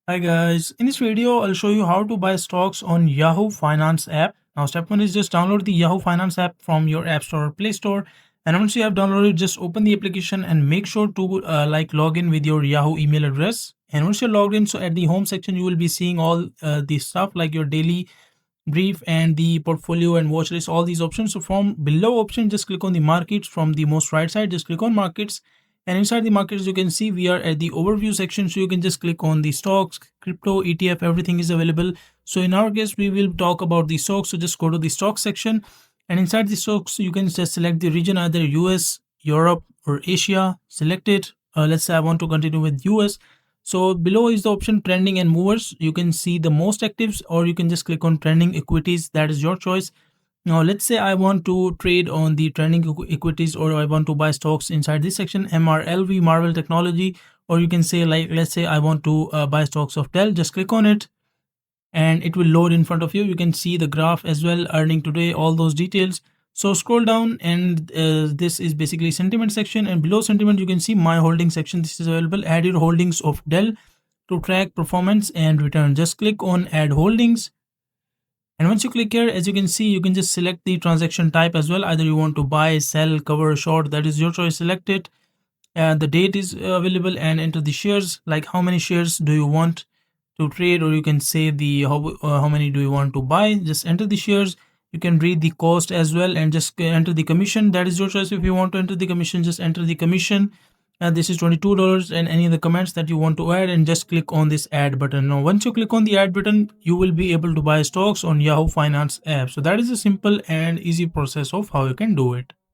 Hi guys, in this video I'll show you how to buy stocks on Yahoo Finance app. Now step 1 is just download the Yahoo Finance app from your App Store or Play Store, and once you have downloaded, just open the application and make sure to log in with your Yahoo email address. And once you're logged in, so at the home section you will be seeing all the stuff like your daily brief and the portfolio and watch list, all these options. So from below option, just click on the markets. From the most right side, just click on markets, and inside the markets you can see we are at the overview section, so you can just click on the stocks, crypto, ETF, everything is available. So in our case we will talk about the stocks, so just go to the stock section, and inside the stocks you can just select the region, either US, Europe or Asia. Select it. Let's say I want to continue with US. So below is the option trending and movers. You can see the most actives, or you can just click on trending equities. That is your choice. Now let's say I want to trade on the trending equities, or I want to buy stocks inside this section, MRLV, Marvel Technology, or you can say, like, let's say I want to buy stocks of Dell. Just click on it and it will load in front of you. You can see the graph as well, earning today, all those details. So scroll down, and this is basically sentiment section, and below sentiment you can see my holding section. This is available. Add your holdings of Dell to track performance and return. Just click on add holdings, and once you click here, as you can see, you can just select the transaction type as well. Either you want to buy, sell, cover, short, that is your choice. Select it. The date is available, and enter the shares, like how many shares do you want to trade, or you can say the how many do you want to buy. Just enter the shares. You can read the cost as well, and just enter the commission. That is your choice. If you want to enter the commission, just enter the commission. This is $22, and any of the comments that you want to add, and just click on this add button. Now once you click on the add button, you will be able to buy stocks on Yahoo Finance app. So that is a simple and easy process of how you can do it.